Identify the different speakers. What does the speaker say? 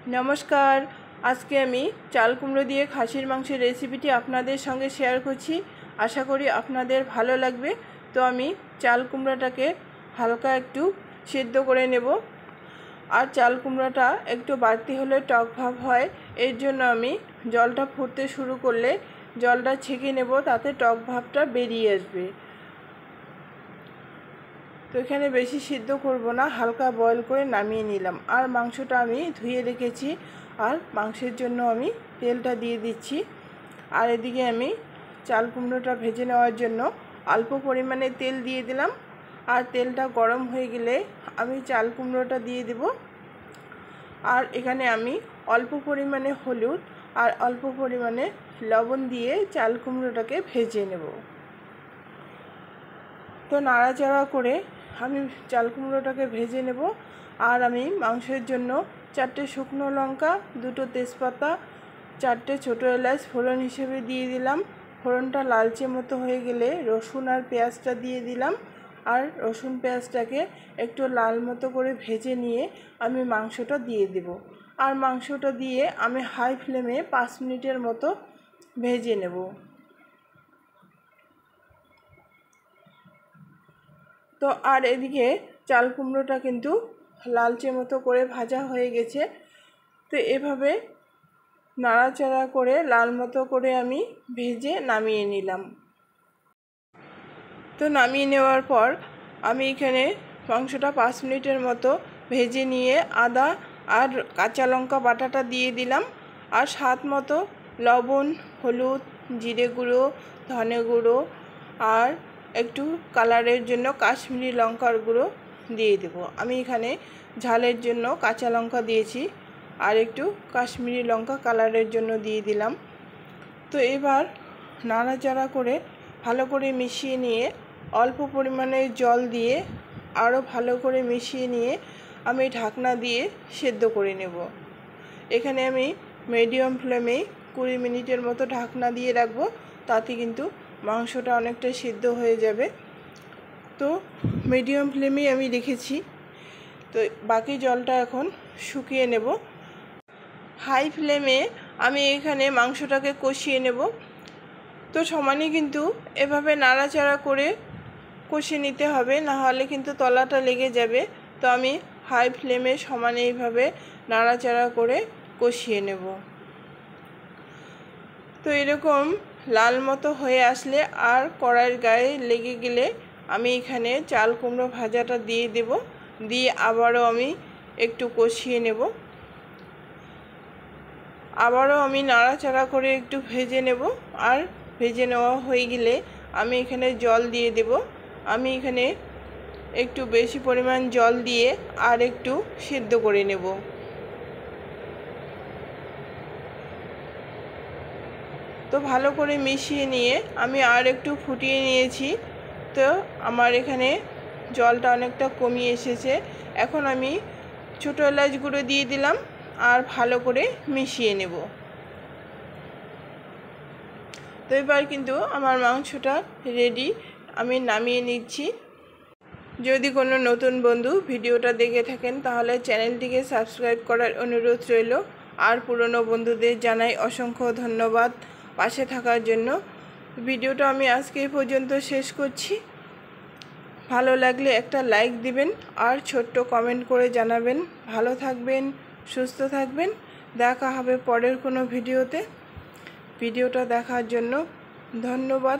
Speaker 1: नमस्कार। आज के आमी चाल कुमड़ो दिए खासिर मांसेर रेसिपिटी आपनादेर संगे शेयर करछि। आशा करी आपनादेर भालो लागबे। तो आमी चाल कुमड़ोटाके हालका एकटू सिद्ध करे नेब। और चाल कुमड़ोटा एकटू बाड़ती होले टक भाव हय, एर जोन्नो आमी जलटा फुटते शुरू करले जलटा छेके नेब, ताते टक भावटा बेरिये आसबे। तो एखाने बेशी सिद्ध करब ना, हालका बयल करे नामिये निलाम। और मांसटा आमी धुए रेखेछि और मांसेर जोन्नो आमी तेलटा दिए दिচ্ছি। और एदिके आमी चाल कुमड़ोटा भेजे नेওয়ার जोन्नो अल्प परिमाणे तेल दिए दिलाम। और तेलटा गरम हये गेले आमी चाल कुमड़ोटा दिए देब। और एखाने आमी अल्प परिमाणे हलुद और अल्प परिमाणे लवण दिए चाल कुमड़ोटाके भेजे नेब। तो नाड़ाचाड़ा करे आमी चाल कुमड़ोटाके भेजे नेब। और आमी मांसेर जोन्नो 4टे शुकनो लंका, 2টো तेजपाता, 4टे छोटो एलाच फोड़न हिसेबे दिए दिलाम। फोड़नटा लालचे मतो हये गेले रसुन और पेঁয়াজটা दिए दिलाम। और रसुन पेঁয়াজটাके एकटू लाल मतो करे भेजे निये आमी मांसटा दिए देब। और मांसटा दिए आमी हाई फ्लेमे 5 मिनिटेर मतो भेजे नेब। तो और एदिके चाल कुमड़ोटा किन्तु लालचे मतो करे भाजा हये गेछे। तो एभाবে नाड़ाचाड़ा करे लाल मतो करे आमी भेजे नामिये निलाम। तो नामिये नेওয়ার पर आमी एखाने मांसटा 5 मिनिटेर मतो भेजे निये आदा और काँचा लंका बाटाटा दिए दिलाम। और स्वाद मतो लवण, हलुद, जिरे गुঁড়ো, धने गुঁড়ো और एकटू कालारेर जोन्नो काश्मीरी लंकार गुঁড়ো दिए देब। आमी एखाने झालेर जोन्नो काँचा लंका दिएछि और एकटू काश्मीरी लंका कालारेर जोन्नो दिए दिलाम। तो एबार नाड़ाचाड़ा करे भालो करे मिशिए निये अल्प परिमाणे जल दिए आरो भालो करे मिशिए निये आमी ढाकना दिए सिद्ध करे नेब। एखाने आमी मिडियाम फ्लेमे 20 मिनिटेर मतो ढाकना दिए राखबो, ताते किन्तु मांसटा अनेकटा सिद्ध हये जाबे। तो मिडियाम फ्लेमे आमी रेखेछि। तो बाकी जलटा एखन शुकिये नेब। हाई फ्लेमे आमी एखाने मांसटाके कषिये नेब। तो समाने किन्तु एभाবে नाड़ाचाड़ा करे कषिये निते हबे, ना हले किन्तु तलाटा लेगे जाबे। तो आमी हाई फ्लेमे समाने एभाবে नाड़ाचाड़ा करे कषिये नेब। तो एरकम लाल मतो हये आसले और कड़ाइर गाये लेगे गेले आमी एखाने चाल कुमड़ो भाजाटा दिए देब। दिए आबारो आमी एकटू कषिये नेब। आबारो आमी नाड़ाचाड़ा करे एकटू भेजे नेब। और भेजे नेওয়া हये गेले आमी एखाने जल दिए देब। आमी एखाने एकटू बेशी परिमाण जल दिए और एकटू सिद्ध करे नेब। तो भालो करे मिशिए निये आमी आर एकटू फुटिये निয়েছি। तो आमार एखाने जलटा अनेकटा कमिয়ে এসেছে। এখন আমি ছোট এলাচ গুঁড়ো দিয়ে দিলাম আর ভালো করে মিশিয়ে নেব। তো এবার কিন্তু আমার মাংসটা রেডি, আমি নামিয়ে নিচ্ছি। যদি কোনো নতুন বন্ধু ভিডিওটা দেখে থাকেন তাহলে চ্যানেলটিকে সাবস্ক্রাইব করার অনুরোধ রইল। আর পুরনো বন্ধুদের জানাই অসংখ্য ধন্যবাদ পাশে থাকার জন্য। ভিডিওটা আমি আজকে এই পর্যন্ত শেষ করছি। ভালো লাগলে একটা লাইক দিবেন আর ছোট্ট কমেন্ট করে জানাবেন। ভালো থাকবেন, সুস্থ থাকবেন। দেখা হবে পরের কোনো ভিডিওতে। ভিডিওটা দেখার জন্য ধন্যবাদ।